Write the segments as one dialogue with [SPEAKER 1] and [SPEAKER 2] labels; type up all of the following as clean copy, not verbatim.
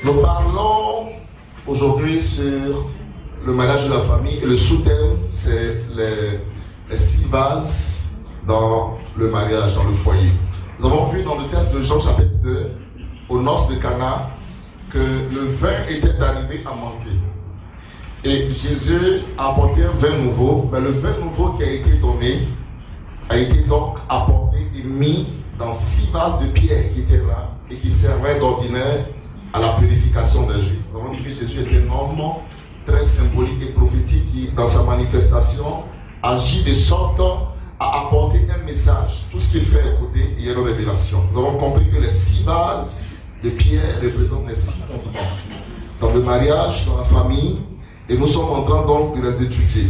[SPEAKER 1] Nous parlons aujourd'hui sur le mariage de la famille et le sous-thème, c'est les 6 vases dans le mariage, dans le foyer. Nous avons vu dans le texte de Jean chapitre 2, aux noces de Cana, que le vin était arrivé à manquer. Et Jésus a apporté un vin nouveau, mais le vin nouveau qui a été donné a été donc apporté et mis dans 6 vases de pierre qui étaient là et qui servaient d'ordinaire à la purification des Juifs. Nous avons dit que Jésus était un homme très symbolique et prophétique qui, dans sa manifestation, agit de sorte à apporter un message. Tout ce qu'il fait à côté, il y a une révélation. Nous avons compris que les 6 vases de pierre représentent les 6 fondements. Dans le mariage, dans la famille, et nous sommes en train donc de les étudier.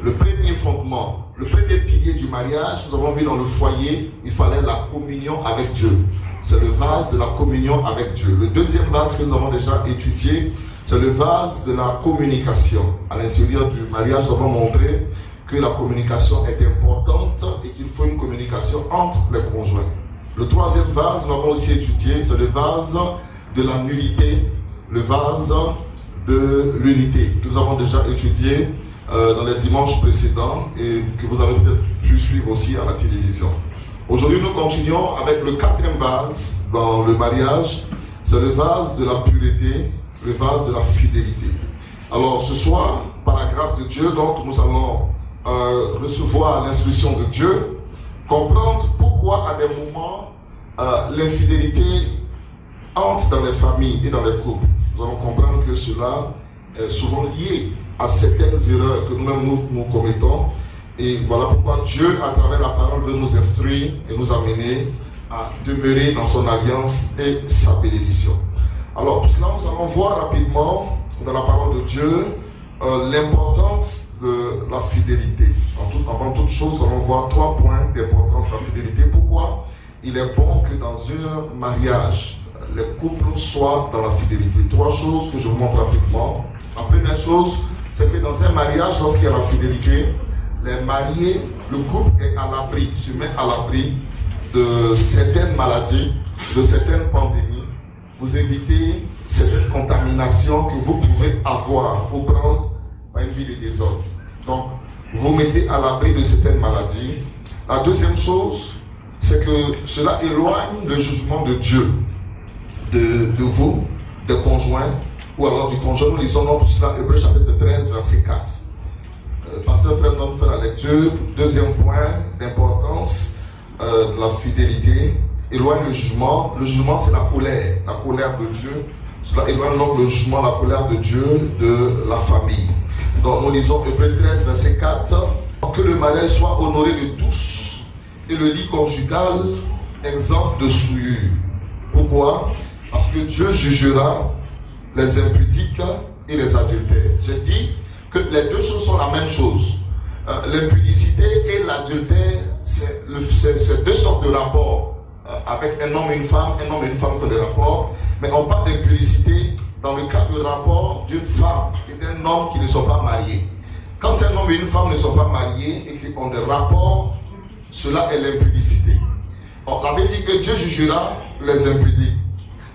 [SPEAKER 1] Le premier fondement, le premier pilier du mariage, nous avons vu dans le foyer, il fallait la communion avec Dieu. C'est le vase de la communion avec Dieu. Le deuxième vase que nous avons déjà étudié, c'est le vase de la communication. À l'intérieur du mariage, nous avons montré que la communication est importante et qu'il faut une communication entre les conjoints. Le troisième vase, nous avons aussi étudié, c'est le vase de la nullité, le vase de l'unité, que nous avons déjà étudié dans les dimanches précédents et que vous avez peut-être pu suivre aussi à la télévision. Aujourd'hui, nous continuons avec le 4e vase dans le mariage, c'est le vase de la pureté, le vase de la fidélité. Alors ce soir, par la grâce de Dieu, donc nous allons recevoir l'instruction de Dieu, comprendre pourquoi à des moments l'infidélité entre dans les familles et dans les couples. Nous allons comprendre que cela est souvent lié à certaines erreurs que nous-mêmes nous commettons. Et voilà pourquoi Dieu, à travers la parole, veut nous instruire et nous amener à demeurer dans son alliance et sa bénédiction. Alors, pour cela, nous allons voir rapidement dans la parole de Dieu l'importance de la fidélité. Avant toute chose, nous allons voir 3 points d'importance de la fidélité. Pourquoi il est bon que dans un mariage, les couples soient dans la fidélité. 3 choses que je vous montre rapidement. La première chose, c'est que dans un mariage, lorsqu'il y a la fidélité, les mariés, le couple est à l'abri, se met à l'abri de certaines maladies, de certaines pandémies. Vous évitez certaines contaminations que vous pouvez avoir ou prendre par une vie de désordre. Donc, vous mettez à l'abri de certaines maladies. La deuxième chose, c'est que cela éloigne le jugement de Dieu de vous, des conjoints, ou alors du conjoint. Nous lisons donc pour cela Hébreux chapitre 13, verset 4. Pasteur Frère nous fait la lecture. Deuxième point d'importance de la fidélité, éloigne le jugement. Le jugement, c'est la colère de Dieu. Cela éloigne donc le jugement, la colère de Dieu de la famille. Donc nous lisons Hébreux 13, verset 4. Que le mariage soit honoré de tous et le lit conjugal exempt de souillure. Pourquoi? Parce que Dieu jugera les impudiques et les adultères. J'ai dit que les deux choses sont la même chose. L'impudicité et l'adultère, c'est 2 sortes de rapports. Avec un homme et une femme qui ont des rapports. Mais on parle d'impudicité dans le cas de rapport d'une femme et d'un homme qui ne sont pas mariés. Quand un homme et une femme ne sont pas mariés et qui ont des rapports, cela est l'impudicité. On avait dit que Dieu jugera les impudiques.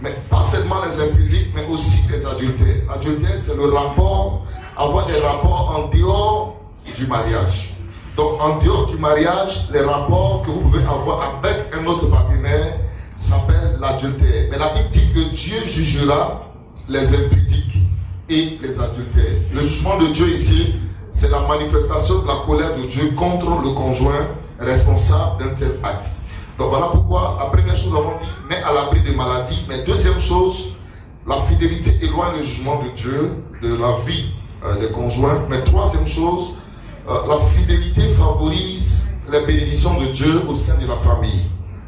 [SPEAKER 1] Mais pas seulement les impudiques, mais aussi les adultères. L'adultère, c'est le rapport, avoir des rapports en dehors du mariage. Donc, en dehors du mariage, les rapports que vous pouvez avoir avec un autre partenaire s'appellent l'adultère. Mais la Bible dit que Dieu jugera les impudiques et les adultères. Le jugement de Dieu ici, c'est la manifestation de la colère de Dieu contre le conjoint responsable d'un tel acte. Donc voilà pourquoi, la première chose, nous avons dit, met à l'abri des maladies. Mais deuxième chose, la fidélité éloigne le jugement de Dieu de la vie des conjoints. Mais troisième chose, la fidélité favorise les bénédictions de Dieu au sein de la famille.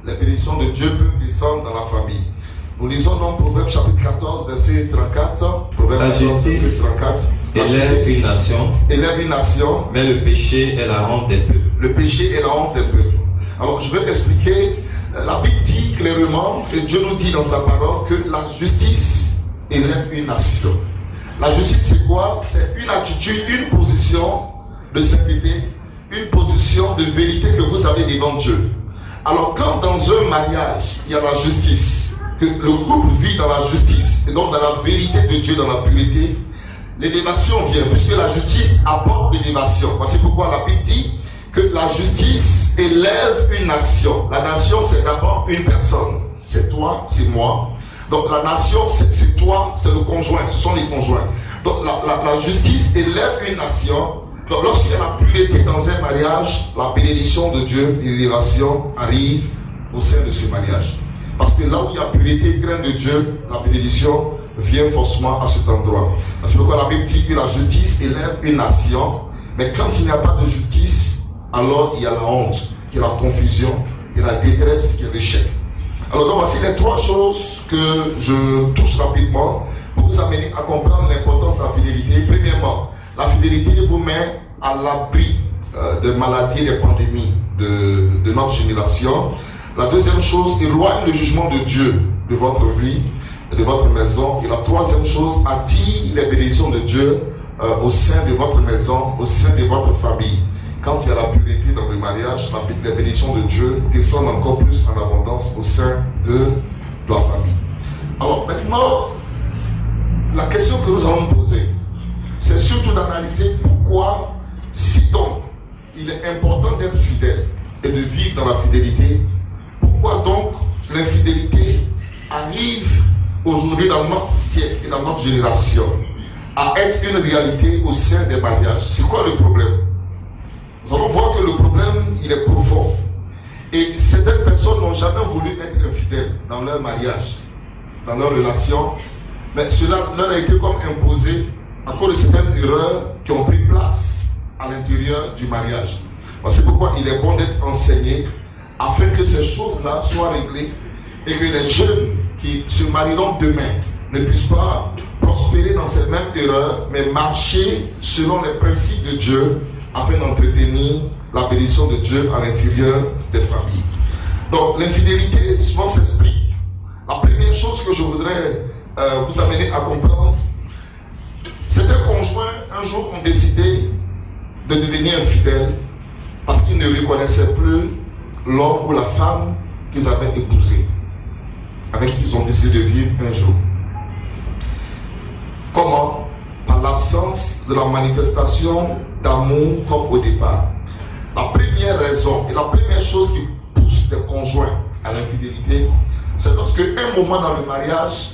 [SPEAKER 1] Les bénédictions de Dieu peuvent descendre dans la famille. Nous lisons donc Proverbe chapitre 14, verset 34. Proverbe
[SPEAKER 2] la
[SPEAKER 1] 14,
[SPEAKER 2] justice
[SPEAKER 1] verset 34.
[SPEAKER 2] élève une nation, mais le péché est la honte des peuples.
[SPEAKER 1] Le péché est la honte des peuples. Alors je vais t'expliquer. La Bible dit clairement, et Dieu nous dit dans sa parole, que la justice élève une nation. La justice, c'est quoi? C'est une attitude, une position de sainteté, une position de vérité que vous avez devant Dieu. Alors quand dans un mariage, il y a la justice, que le couple vit dans la justice et donc dans la vérité de Dieu, dans la pureté, l'élévation vient, puisque la justice apporte l'élévation. Voici pourquoi la Bible dit que la justice élève une nation. La nation, c'est d'abord une personne. C'est toi, c'est moi. Donc la nation, c'est toi, c'est le conjoint, ce sont les conjoints. Donc la justice élève une nation. Donc lorsqu'il y a la pureté dans un mariage, la bénédiction de Dieu, l'élévation arrive au sein de ce mariage. Parce que là où il y a pureté, graine de Dieu, la bénédiction vient forcément à cet endroit. C'est pourquoi la Bible dit que la justice élève une nation, mais quand il n'y a pas de justice, alors il y a la honte, il y a la confusion, il y a la détresse, il y a l'échec. Alors donc voici les trois choses que je touche rapidement pour vous amener à comprendre l'importance de la fidélité. Premièrement, la fidélité vous met à l'abri de maladies et des pandémies de notre génération. La deuxième chose, éloigne le jugement de Dieu de votre vie, de votre maison. Et la troisième chose, attire les bénédictions de Dieu au sein de votre maison, au sein de votre famille. Quand il y a la pureté dans le mariage, les bénédictions de Dieu descendent encore plus en abondance au sein de la famille. Alors maintenant, la question que nous allons poser, c'est surtout d'analyser pourquoi, si donc il est important d'être fidèle et de vivre dans la fidélité, pourquoi donc l'infidélité arrive aujourd'hui dans notre siècle et dans notre génération à être une réalité au sein des mariages? C'est quoi le problème? Nous allons voir que le problème, il est profond. Et certaines personnes n'ont jamais voulu être infidèles dans leur mariage, dans leur relation, mais cela leur a été comme imposé à cause de certaines erreurs qui ont pris place à l'intérieur du mariage. C'est pourquoi il est bon d'être enseigné afin que ces choses-là soient réglées et que les jeunes qui se marieront demain ne puissent pas prospérer dans ces mêmes erreurs, mais marcher selon les principes de Dieu afin d'entretenir la bénédiction de Dieu à l'intérieur des familles. Donc l'infidélité souvent s'explique. La première chose que je voudrais vous amener à comprendre, certains conjoints un jour ont décidé de devenir infidèles parce qu'ils ne reconnaissaient plus l'homme ou la femme qu'ils avaient épousé, avec qui ils ont décidé de vivre un jour. Comment? Par l'absence de la manifestation d'amour comme au départ. La première raison et la première chose qui pousse les conjoints à l'infidélité, c'est lorsqu'à un moment dans le mariage,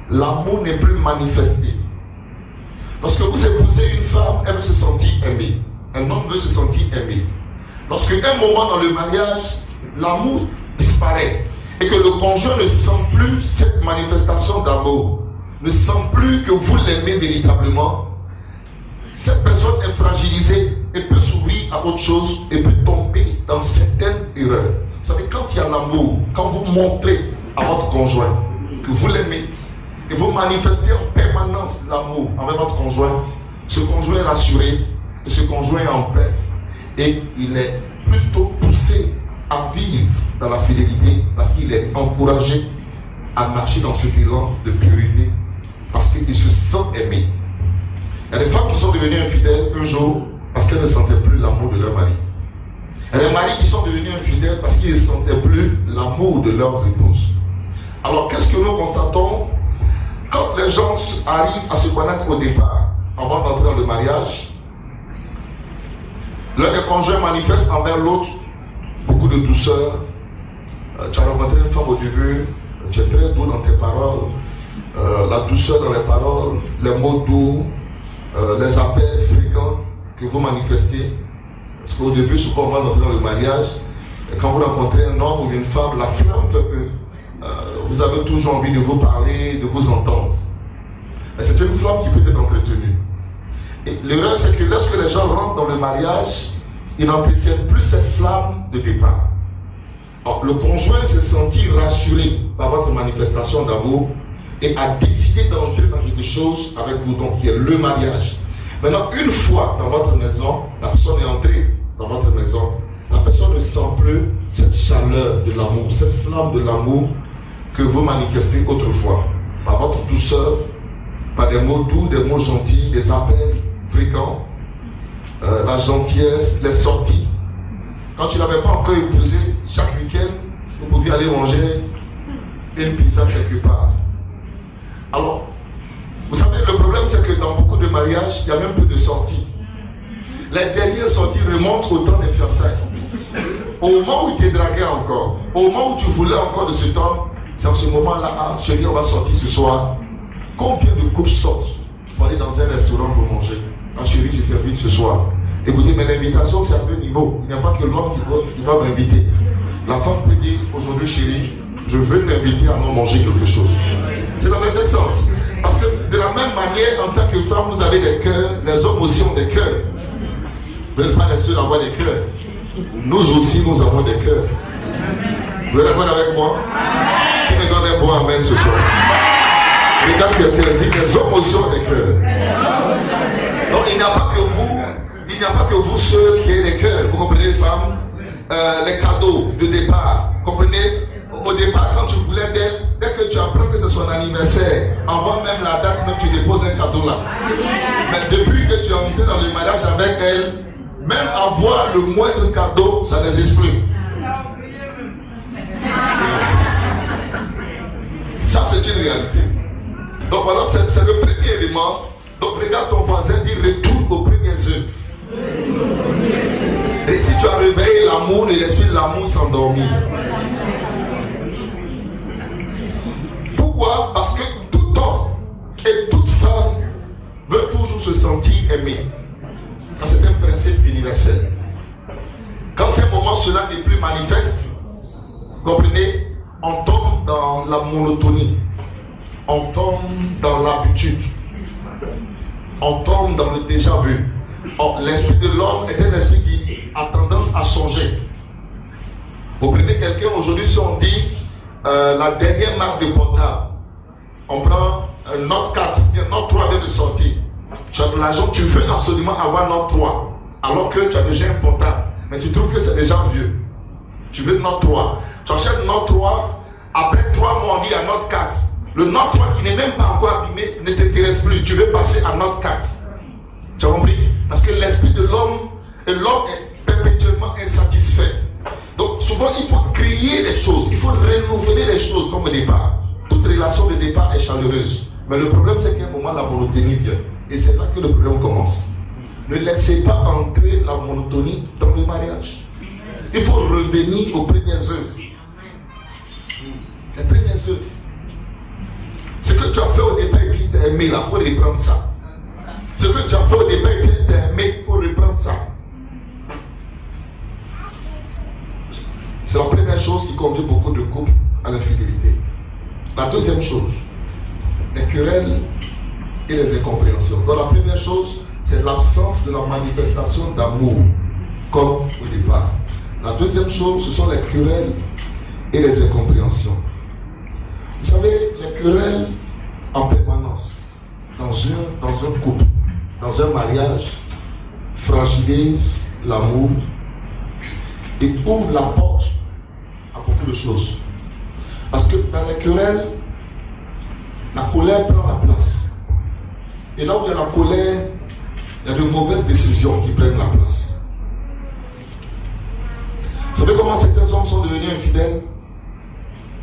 [SPEAKER 1] l'amour n'est plus manifesté. Lorsque vous épousez une femme, elle veut se sentir aimée. Un homme veut se sentir aimé. Lorsqu'à un moment dans le mariage, l'amour disparaît et que le conjoint ne sent plus cette manifestation d'amour, ne sent plus que vous l'aimez véritablement, cette personne est fragilisée et peut s'ouvrir à autre chose et peut tomber dans certaines erreurs. Vous savez, quand il y a l'amour, quand vous montrez à votre conjoint que vous l'aimez et vous manifestez en permanence l'amour envers votre conjoint, ce conjoint est rassuré et ce conjoint est en paix et il est plutôt poussé à vivre dans la fidélité parce qu'il est encouragé à marcher dans ce élan de pureté parce qu'il se sent aimé. Il y a des femmes qui sont devenues infidèles un jour parce qu'elles ne sentaient plus l'amour de leur mari. Il y a des maris qui sont devenus infidèles parce qu'ils ne sentaient plus l'amour de leurs épouses. Alors qu'est-ce que nous constatons? Quand les gens arrivent à se connaître au départ, avant d'entrer dans le mariage, l'un des conjoints manifeste envers l'autre beaucoup de douceur. Tu as rencontré une femme au début, tu es très doux dans tes paroles, la douceur dans les paroles, les mots doux, les appels fréquents que vous manifestez. Parce qu'au début, souvent, on va entrer dans le mariage, et quand vous rencontrez un homme ou une femme, la flamme fait que vous avez toujours envie de vous parler, de vous entendre. Et c'est une flamme qui peut être entretenue. Et l'erreur, c'est que lorsque les gens rentrent dans le mariage, ils n'entretiennent plus cette flamme de départ. Alors, le conjoint s'est senti rassuré par votre manifestation d'amour et a décidé d'entrer dans quelque chose avec vous, donc qui est le mariage. Maintenant, une fois dans votre maison, la personne est entrée dans votre maison, la personne ne sent plus cette chaleur de l'amour, cette flamme de l'amour que vous manifestez autrefois, par votre douceur, par des mots doux, des mots gentils, des appels fréquents, la gentillesse, les sorties. Quand tu n'avais pas encore épousé, chaque week-end, vous pouviez aller manger une pizza quelque part. Alors, vous savez, le problème c'est que dans beaucoup de mariages, il y a même peu de sorties. Les dernières sorties remontent au temps des fiançailles. Au moment où tu es dragué encore, au moment où tu voulais encore de ce temps, c'est en ce moment-là, ah, chérie, on va sortir ce soir. Combien de couples sortent pour aller dans un restaurant pour manger? Ah chérie, je t'invite ce soir. Écoutez, mais l'invitation c'est à deux niveaux. Il n'y a pas que l'homme qui va m'inviter. La femme peut dire, aujourd'hui chérie, je veux t'inviter à nous manger quelque chose. C'est dans le même sens. Parce que de la même manière, en tant que femme, vous avez des cœurs, les hommes aussi ont des cœurs. Vous n'êtes pas les seuls à avoir des cœurs. Nous aussi, nous avons des cœurs. Vous êtes d'accord avec moi? Qui me donne un bon amen ce soir? Regarde quelqu'un dit que les hommes aussi ont des cœurs. Donc il n'y a pas que vous ceux qui avez des cœurs. Vous comprenez les femmes? Les cadeaux de départ. Vous comprenez? Au départ, quand tu voulais d'elle, dès que tu apprends que c'est son anniversaire, avant même la date, même tu déposes un cadeau là. Mais depuis que tu es entré dans le mariage avec elle, même avoir le moindre cadeau, ça n'existe plus. Ça, c'est une réalité. Donc voilà, c'est le premier élément. Donc regarde ton voisin, dit retourne aux premières œuvres. Et si tu as réveillé l'amour et l'esprit de l'amour s'endormit. Pourquoi? Parce que tout homme et toute femme veut toujours se sentir aimé. C'est un principe universel. Quand un moment cela n'est plus manifeste, comprenez, on tombe dans la monotonie, on tombe dans l'habitude, on tombe dans le déjà vu. L'esprit de l'homme est un esprit qui a tendance à changer. Vous prenez quelqu'un aujourd'hui, si on dit la dernière marque de portable, on prend un Note 4, un Note 3 vient de sortir. Tu as de l'argent, tu veux absolument avoir Note 3, alors que tu as déjà un portable, mais tu trouves que c'est déjà vieux. Tu veux Note 3. Tu achètes Note 3, après 3 mois on dit à Note 4. Le Note 3 qui n'est même pas encore abîmé ne t'intéresse plus. Tu veux passer à Note 4. Tu as compris? Parce que l'esprit de l'homme, et l'homme est perpétuellement insatisfait. Donc souvent il faut créer les choses, il faut renouveler les choses comme au départ. Toute relation de départ est chaleureuse. Mais le problème c'est qu'à un moment la monotonie vient. Et c'est là que le problème commence. Ne laissez pas entrer la monotonie dans le mariage. Il faut revenir aux premières œuvres. Les premières œuvres. Ce que tu as fait au départ et puis tu as aimé, là, il faut reprendre ça. Ce que tu as fait au départ et puis tu as aimé, il faut reprendre ça. C'est la première chose qui conduit beaucoup de couples à l'infidélité. La deuxième chose, les querelles et les incompréhensions. Donc la première chose, c'est l'absence de la manifestation d'amour, comme au départ. La deuxième chose, ce sont les querelles et les incompréhensions. Vous savez, les querelles en permanence, dans un couple, dans un mariage, fragilisent l'amour et ouvrent la porte à beaucoup de choses. Parce que dans les querelles, la colère prend la place. Et là où il y a la colère, il y a de mauvaises décisions qui prennent la place. Vous savez comment certains hommes sont devenus infidèles?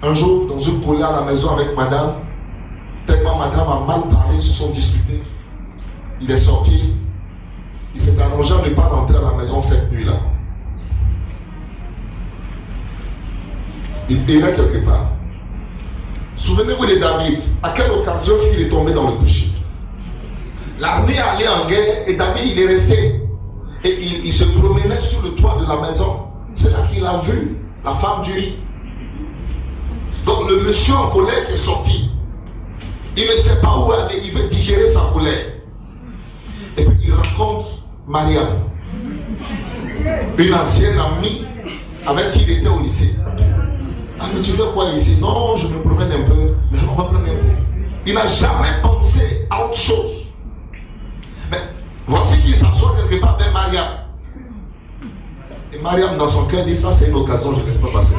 [SPEAKER 1] Un jour, dans une colère à la maison avec madame, tellement madame a mal parlé, ils se sont disputés. Il est sorti, il s'est arrangé à ne pas rentrer à la maison cette nuit-là. Il errait quelque part. Souvenez-vous de David. À quelle occasion est-ce qu'il est tombé dans le péché? L'armée allait en guerre et David il est resté. Et il se promenait sur le toit de la maison. C'est là qu'il a vu la femme du riz. Donc le monsieur en colère est sorti. Il ne sait pas où aller, il veut digérer sa colère. Et puis il rencontre Mariam, une ancienne amie avec qui il était au lycée. Ah mais tu fais quoi ici? Non, je me promène un peu, mais on va prendre un peu. Il n'a jamais pensé à autre chose. Mais voici qu'il s'assoit quelque part vers Mariam. Et Mariam dans son cœur dit ça c'est une occasion, je ne laisse pas passer.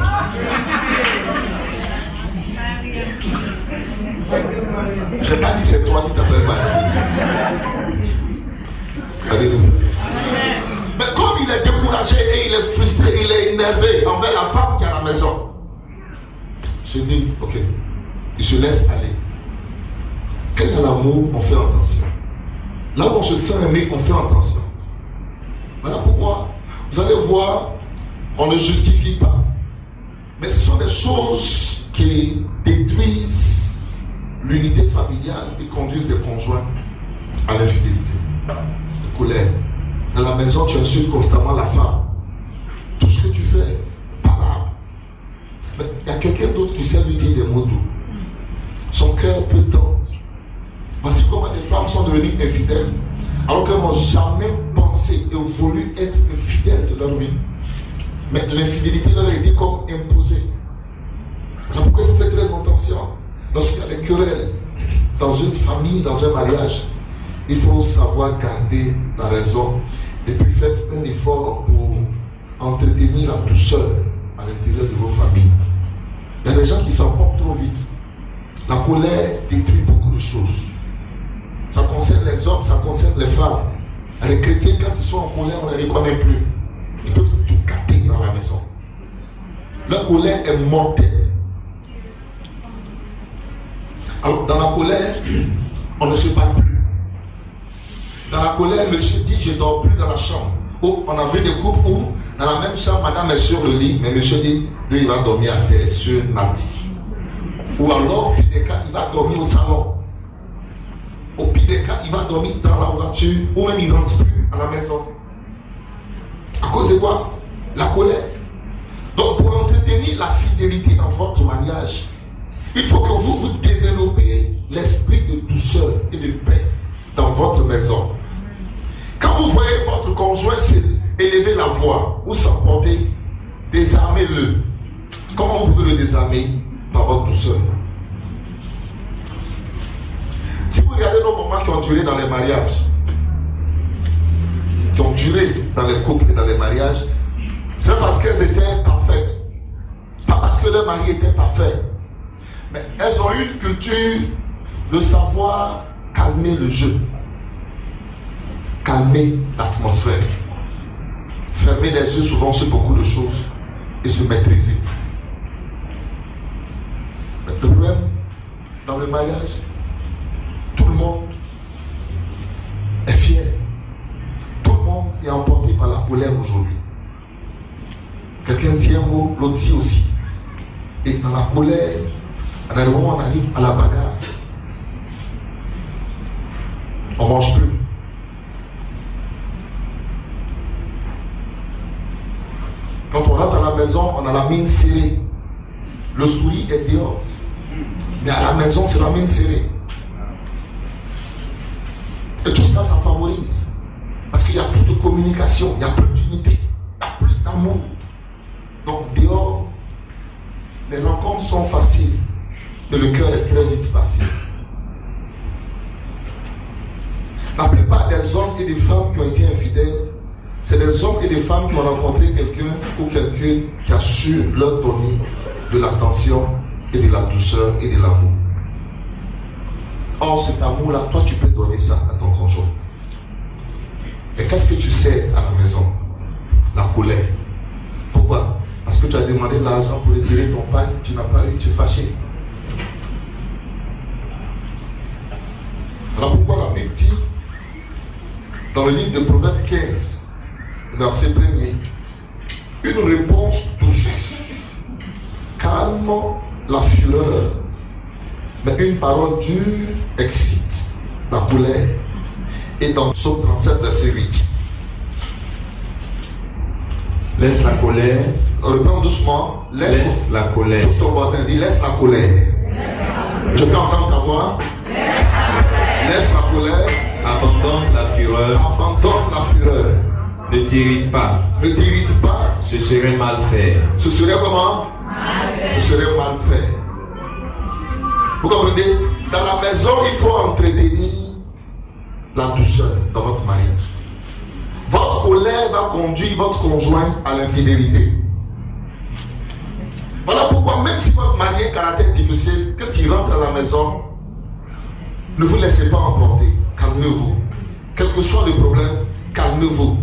[SPEAKER 1] Je n'ai pas dit c'est toi qui t'appelles Mariam. Alléluia. Mais comme il est découragé et il est frustré, il est énervé envers la femme qui est à la maison. se dit, ok, il se laisse aller. Quand il y a l'amour, on fait attention. Là où on se sent aimé, on fait attention. Voilà pourquoi, vous allez voir, on ne justifie pas. Mais ce sont des choses qui détruisent l'unité familiale et conduisent les conjoints à l'infidélité. La colère. Dans la maison, tu insultes constamment la femme. Tout ce que tu fais, parle. Mais il y a quelqu'un d'autre qui sait lui dire des mots doux. Son cœur peut tendre. Voici comment les femmes sont devenues infidèles, alors qu'elles n'ont jamais pensé et voulu être infidèles de leur vie. Mais l'infidélité leur a été comme imposée. Alors pourquoi il faut faire très attention? Lorsqu'il y a des querelles dans une famille, dans un mariage, il faut savoir garder la raison et puis faites un effort pour entretenir la douceur à l'intérieur de vos familles. Il y a des gens qui s'emportent trop vite. La colère détruit beaucoup de choses. Ça concerne les hommes, ça concerne les femmes. Les chrétiens, quand ils sont en colère, on ne les reconnaît plus. Ils peuvent tout gâter dans la maison. Leur colère est mortelle. Alors, dans la colère, on ne se parle plus. Dans la colère, monsieur dit, je ne dors plus dans la chambre. Ou on a vu des couples où, dans la même chambre, madame est sur le lit, mais monsieur dit, lui, il va dormir à terre, sur Nati. Ou alors, au pire des cas, il va dormir au salon. Au pire des cas, il va dormir dans la voiture, ou même il ne rentre plus à la maison. À cause de quoi? La colère. Donc, pour entretenir la fidélité dans votre mariage, il faut que vous développez l'esprit de douceur et de paix dans votre maison. Quand vous voyez votre conjoint élever la voix ou s'emporter, désarmez-le. Comment vous pouvez le désarmer? Par votre douceur. Si vous regardez nos moments qui ont duré dans les mariages, qui ont duré dans les couples et dans les mariages, c'est parce qu'elles étaient parfaites. Pas parce que leur mari était parfait. Mais elles ont eu une culture de savoir calmer le jeu. Calmer l'atmosphère. Fermer les yeux souvent sur beaucoup de choses et se maîtriser. Mais le problème, dans le mariage, tout le monde est fier. Tout le monde est emporté par la colère aujourd'hui. Quelqu'un dit un mot, l'autre dit aussi. Et dans la colère, à un moment on arrive à la bagarre. On ne mange plus. Quand on rentre à la maison, on a la mine serrée. Le sourire est dehors. Mais à la maison, c'est la mine serrée. Et tout ça, ça favorise. Parce qu'il y a plus de communication, il y a plus d'unité, il y a plus d'amour. Donc dehors, les rencontres sont faciles, mais le cœur est très vite parti. La plupart des hommes et des femmes qui ont été infidèles, c'est des hommes et des femmes qui ont rencontré quelqu'un ou quelqu'un qui a su leur donner de l'attention et de la douceur et de l'amour. Or, cet amour-là, toi, tu peux donner ça à ton conjoint. Et qu'est-ce que tu sais à la maison? La colère. Pourquoi? Parce que tu as demandé de l'argent pour retirer ton pain, tu n'as pas eu, tu es fâché. Alors pourquoi la Bible dit, dans le livre de Proverbes 15, verset 1er, une réponse douce calme la fureur, mais une parole dure excite la colère. Et dans Psaume 37, verset 8.
[SPEAKER 2] Laisse la colère.
[SPEAKER 1] Reprends doucement. Laisse
[SPEAKER 2] la colère.
[SPEAKER 1] Tout ton voisin dit laisse la colère. Je peux entendre ta voix. Laisse la colère.
[SPEAKER 2] Abandonne la fureur.
[SPEAKER 1] Abandonne la fureur.
[SPEAKER 2] Ne t'irrite pas.
[SPEAKER 1] Ne t'irrite pas.
[SPEAKER 2] Ce serait mal fait.
[SPEAKER 1] Ce serait comment? Ce serait mal fait. Vous comprenez? Dans la maison, il faut entretenir la douceur dans votre mariage. Votre colère va conduire votre conjoint à l'infidélité. Voilà pourquoi, même si votre mari a un caractère difficile, quand il rentre à la maison, ne vous laissez pas emporter. Calmez-vous. Quel que soit le problème, calmez-vous.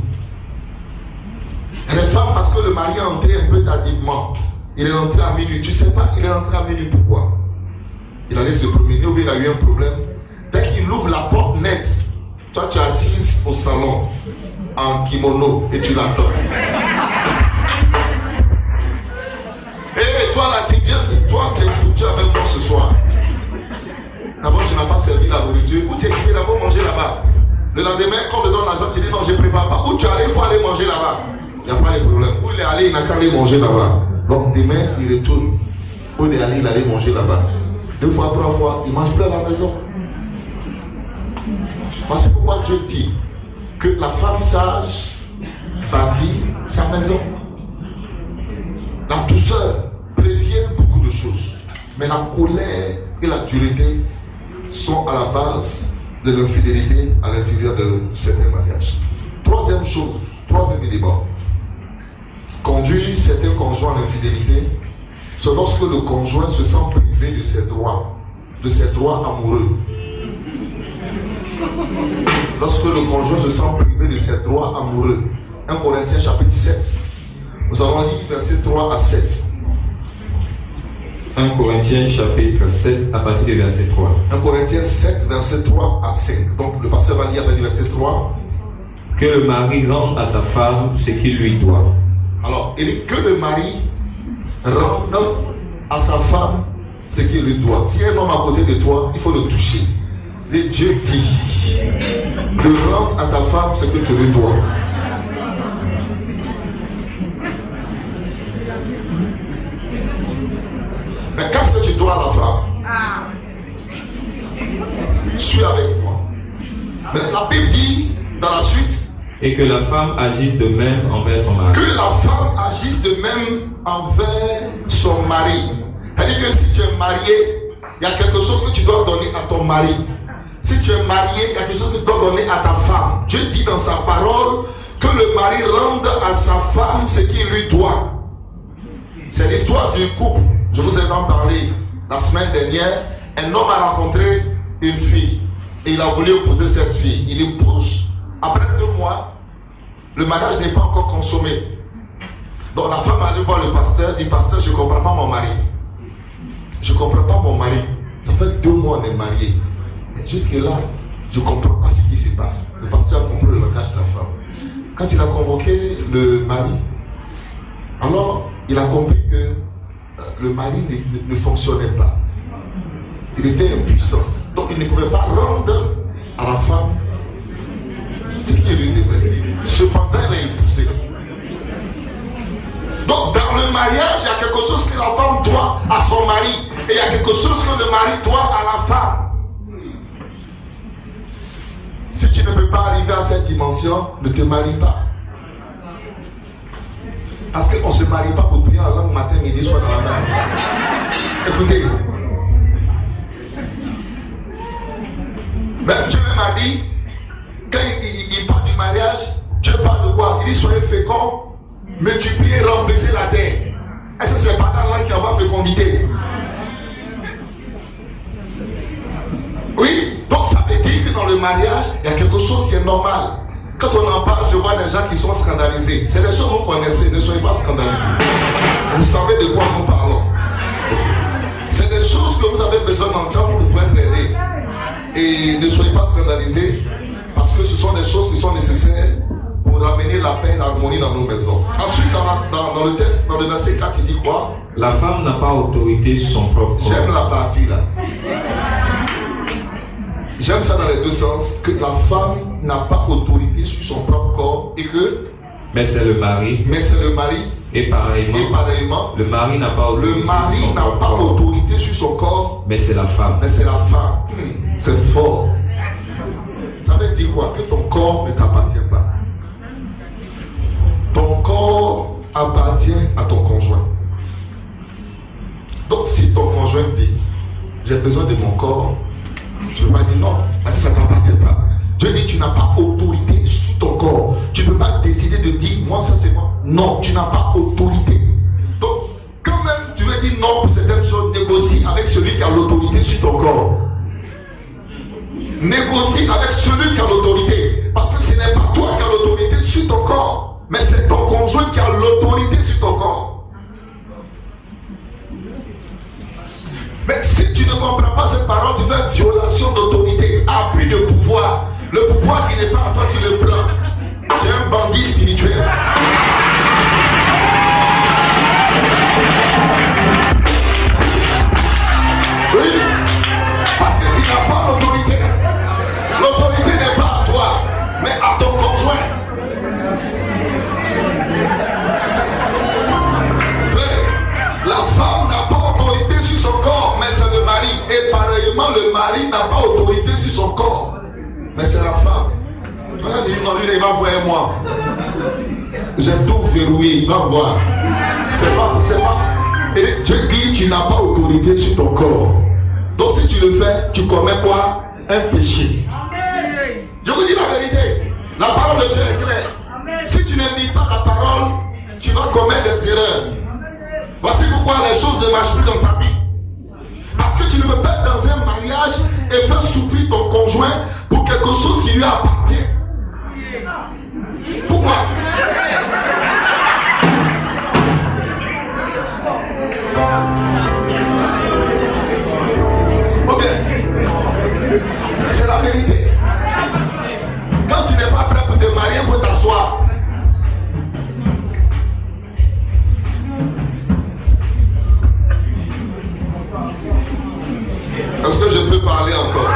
[SPEAKER 1] Et les femmes, parce que le mari est entré un peu tardivement, Il est rentré à minuit. Tu ne sais pas, il est rentré à minuit. Pourquoi? Il allait se promener ou bien il a eu un problème. Dès qu'il ouvre la porte nette, toi tu es assise au salon en kimono et tu l'attends. Et toi là, tu dis, toi tu es foutu avec moi ce soir. D'abord tu n'as pas servi la nourriture. Ou tu es quitté d'abord manger là-bas. Le lendemain, quand on te donne l'argent, tu dis non, je ne prépare pas. Où tu es allé, il faut aller manger là-bas. Il n'y a pas de problème. Où il est allé, il n'a qu'à aller manger là-bas. Donc demain, il retourne. Où il est allé, il allait manger là-bas. 2 fois, 3 fois, il ne mange plus à la maison. C'est pourquoi Dieu dit que la femme sage bâtit sa maison. La douceur prévient beaucoup de choses. Mais la colère et la dureté sont à la base de l'infidélité à l'intérieur de certains mariages. Troisième élément, conduire certains conjoints à l'infidélité, c'est lorsque le conjoint se sent privé de ses droits amoureux. Lorsque le conjoint se sent privé de ses droits amoureux. 1 Corinthiens chapitre 7. Nous allons lire versets 3 à 7.
[SPEAKER 2] 1 Corinthiens chapitre 7 à partir du verset 3.
[SPEAKER 1] 1 Corinthiens 7 verset 3 à 5. Donc le pasteur va lire avec le verset 3.
[SPEAKER 2] Que le mari rende à sa femme ce qu'il lui doit.
[SPEAKER 1] Alors, il dit que le mari rende à sa femme ce qu'il lui doit. Si un homme à côté de toi, il faut le toucher. Et Dieu dit de rendre à ta femme ce que tu lui dois. Mais qu'est-ce que tu dois à la femme? Suis avec moi. Mais la Bible dit dans la suite.
[SPEAKER 2] Et que la femme agisse de même envers son mari.
[SPEAKER 1] Que la femme agisse de même envers son mari. C'est-à-dire que si tu es marié, il y a quelque chose que tu dois donner à ton mari. Si tu es marié, il y a quelque chose que tu dois donner à ta femme. Dieu dit dans sa parole que le mari rende à sa femme ce qu'il lui doit. C'est l'histoire du couple. Je vous ai en parlé la semaine dernière. Un homme a rencontré une fille et il a voulu épouser cette fille. Il épouse. Après 2 mois, le mariage n'est pas encore consommé. Donc la femme allait voir le pasteur, dit pasteur, je ne comprends pas mon mari. Je ne comprends pas mon mari. Ça fait 2 mois qu'on est mariés. Mais jusque là, je ne comprends pas ce qui se passe. Le pasteur a compris le langage de la femme. Quand il a convoqué le mari, alors il a compris que le mari ne fonctionnait pas. Il était impuissant. Donc il ne pouvait pas rendre à la femme ce qu'il lui devait. Cependant, il a épousé. Donc dans le mariage, il y a quelque chose que la femme doit à son mari. Et il y a quelque chose que le mari doit à la femme. Si tu ne peux pas arriver à cette dimension, ne te marie pas. Parce qu'on ne se marie pas pour prier en langue matin, midi, soir dans la main. Écoutez. Même Dieu m'a dit, quand il parle du mariage, Dieu parle de quoi? Il dit soyez féconds, multipliez, remplissez la terre. Est-ce que ce n'est pas dans l'an qui envoie fécondité? Oui, donc ça veut dire que dans le mariage, il y a quelque chose qui est normal. Quand on en parle, je vois des gens qui sont scandalisés. C'est des choses que vous connaissez, ne soyez pas scandalisés. Vous savez de quoi nous parlons. C'est des choses que vous avez besoin d'entendre pour être aidés. Et ne soyez pas scandalisés, parce que ce sont des choses qui sont nécessaires pour ramener la paix et l'harmonie dans nos maisons. Ensuite, dans le texte, dans le verset 4, il dit quoi?
[SPEAKER 2] La femme n'a pas autorité sur son propre corps.
[SPEAKER 1] J'aime la partie là. J'aime ça dans les deux sens, que la femme n'a pas autorité sur son propre corps et que...
[SPEAKER 2] Mais c'est le mari.
[SPEAKER 1] Et pareillement,
[SPEAKER 2] le mari n'a pas
[SPEAKER 1] autorité sur son corps.
[SPEAKER 2] Mais c'est la femme.
[SPEAKER 1] C'est fort. Ça veut dire quoi? Que ton corps ne t'appartient pas. Ton corps appartient à ton conjoint. Donc si ton conjoint dit, j'ai besoin de mon corps, tu ne peux pas dire non, parce que ça ne t'appartient pas. Dieu dit, tu n'as pas autorité sur ton corps. Tu ne peux pas décider de dire, moi ça c'est moi. Non, tu n'as pas autorité. Donc, quand même tu veux dire non pour certaines choses, négocie avec celui qui a l'autorité sur ton corps. Négocie avec celui qui a l'autorité. Parce que ce n'est pas toi qui as l'autorité sur ton corps, mais c'est ton conjoint qui a l'autorité sur ton corps. Mais si tu ne comprends pas cette parole, tu fais violation d'autorité, abus de pouvoir. Le pouvoir qui n'est pas à toi, tu le prends. Tu es un bandit spirituel. Oui, parce que tu n'as pas l'autorité. L'autorité n'est pas à toi, mais à ton conjoint. La femme n'a pas autorité sur son corps, mais c'est le mari. Et pareillement, le mari n'a pas autorité sur son corps, mais c'est la femme. On a dit, non, lui, il va voir moi. J'ai tout verrouillé, il va voir. C'est pas. Et Dieu dit, tu n'as pas autorité sur ton corps. Donc si tu le fais, tu commets quoi? Un péché. Je vous dis la vérité. La parole de Dieu est claire. Si tu ne lis pas la parole, tu vas commettre des erreurs. Voici pourquoi les choses ne marchent plus dans ta vie. Parce que tu ne peux pas être dans un mariage et faire souffrir ton conjoint pour quelque chose qui lui appartient. Pourquoi? Ok. C'est la vérité. Quand tu n'es pas prêt pour te marier, il faut t'asseoir. Est-ce que je peux parler encore?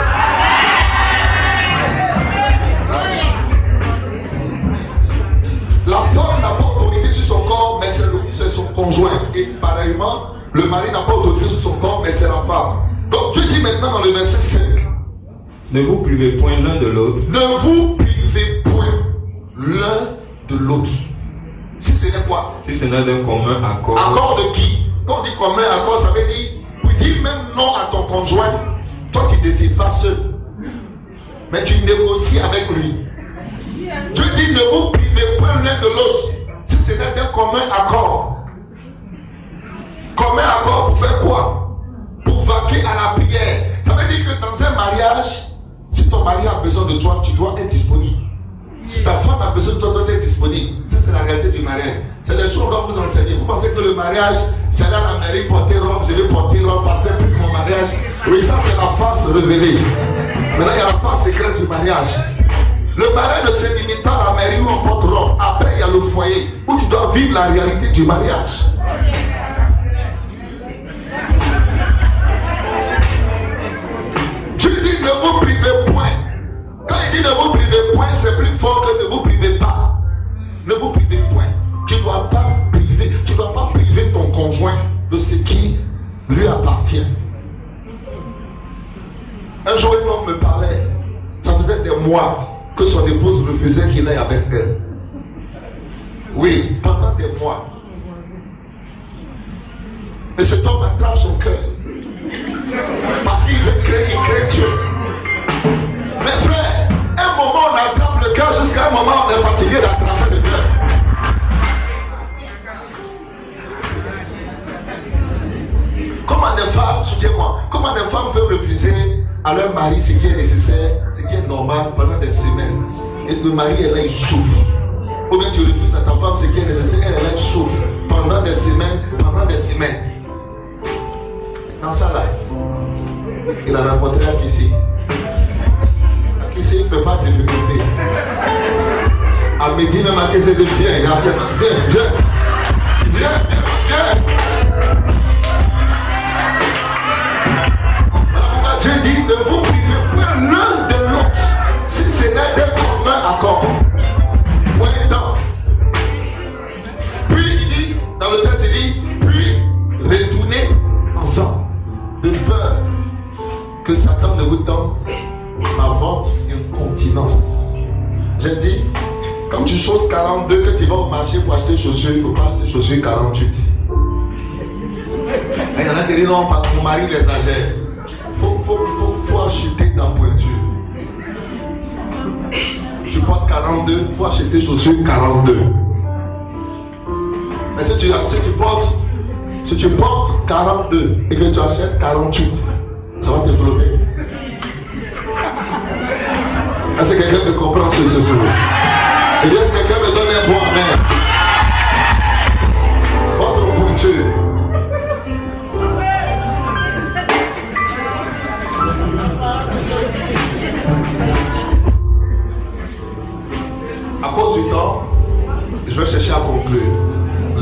[SPEAKER 1] La femme n'a pas autorité sur son corps, mais c'est son conjoint. Et pareillement, le mari n'a pas autorité sur son corps, mais c'est la femme. Donc Dieu dit maintenant dans le verset 5.
[SPEAKER 2] Ne vous privez point l'un de l'autre.
[SPEAKER 1] Ne vous privez point l'un de l'autre. Si ce n'est quoi?
[SPEAKER 2] Si ce n'est d'un commun accord.
[SPEAKER 1] Accord de qui? Quand on dit commun accord, ça veut dire, oui, dis même non à ton conjoint. Toi tu ne décides pas seul, mais tu négocies avec lui. Dieu dit ne vous privez point l'un de l'autre. Si ce n'est d'un commun accord. Commun accord pour faire quoi? Pour vaquer à la prière. Ça veut dire que dans un mariage, si ton mari a besoin de toi, tu dois être disponible. Si ta femme a besoin de toi, tu dois être disponible. Ça, c'est la réalité du mariage. C'est des choses qu'on va vous enseigner. Vous pensez que le mariage, c'est là la mairie porter robe, je vais porter robe, passer plus mon mariage. Oui, ça, c'est la face révélée. Maintenant, il y a la face secrète du mariage. Le mariage ne se limite pas à la mairie où on porte robe. Après, il y a le foyer où tu dois vivre la réalité du mariage. Dieu dit ne vous privez point. Quand il dit ne vous privez point, c'est plus fort que ne vous privez pas. Ne vous privez point. Tu ne dois pas priver ton conjoint de ce qui lui appartient. Un jour, un homme me parlait. Ça faisait des mois que son épouse refusait qu'il aille avec elle. Oui, pendant des mois. Et cet homme attrape son cœur. Parce qu'il veut créer, il crée Dieu. Mais frère, un moment on attrape le cœur, jusqu'à un moment on est fatigué d'attraper le cœur. Comment des femmes, soutiens-moi, comment des femmes peuvent refuser à leur mari ce qui est nécessaire, ce qui est normal pendant des semaines. Et le mari est là, il souffre. Ou bien tu refuses à ta femme ce qui est nécessaire, elle est là, elle souffre pendant des semaines, Dans sa life, il a rencontré Akissi. Akissi ne fait pas de difficulté. À midi, même Akissi de bien, il a fait viens. Dieu dit ne vous privez point l'un de l'autre si ce n'est d'un commun accord. Point temps. Puis il dit, dans le texte il dit, puis retournez ensemble, de peur que Satan ne vous donne avant une continence. J'ai dit, comme tu choses 42, que tu vas au marché pour acheter chaussures, il ne faut pas acheter chaussures 48. Il y en a qui disent non, parce que mon mari les exagère. Faut acheter ta pointure. Tu portes 42, il faut acheter chaussures 42. Mais si tu portes 42 et que tu achètes 48, ça va te flotter. Est-ce que quelqu'un me comprend ce jour? Et bien, est-ce que quelqu'un me donne un bon amen? Votre pointure.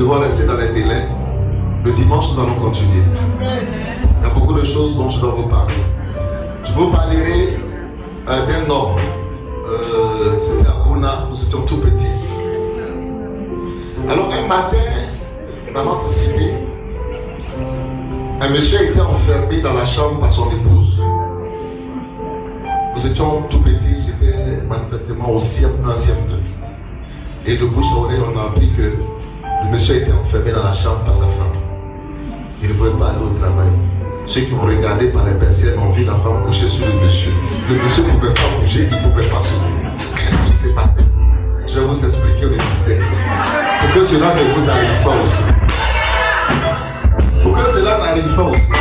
[SPEAKER 1] devoir rester dans les délais. Le dimanche, nous allons continuer. Il y a beaucoup de choses dont je dois vous parler. Je vous parlerai d'un homme. C'était à Bouna, nous étions tout petits. Alors un matin, dans notre cité, un monsieur était enfermé dans la chambre par son épouse. Nous étions tout petits, j'étais manifestement au CM1, CM2. Et de bouche à oreille, on a appris que le monsieur était enfermé dans la chambre par sa femme. Il ne pouvait pas aller au travail. Ceux qui ont regardé par les persiennes ont vu la femme coucher sur le monsieur. Le monsieur ne pouvait pas bouger, il ne pouvait pas se lever. Qu'est-ce qui s'est passé? Je vais vous expliquer le mystère. Pour que cela ne vous arrive pas aussi. Pour que cela n'arrive pas aussi.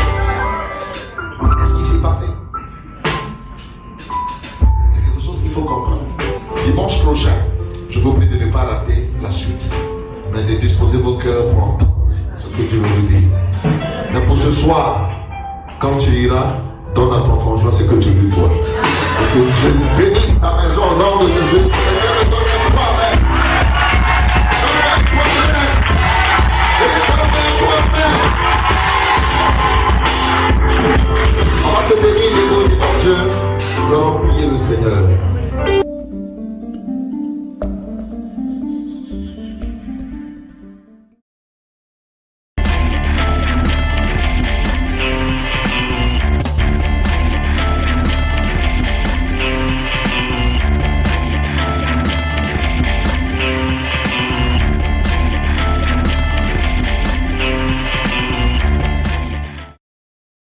[SPEAKER 1] Qu'est-ce qui s'est passé? C'est quelque chose qu'il faut comprendre. Dimanche prochain, je vous prie de ne pas rater la suite, mais de disposer vos cœurs pour entendre ce que Dieu veut vous dire. Mais pour ce soir, quand tu iras, donne à ton conjoint ce que tu lui dois. Et que Dieu bénisse ta maison au nom de Jésus. On va se bénir les mots du bon Dieu. Nous allons prier le Seigneur.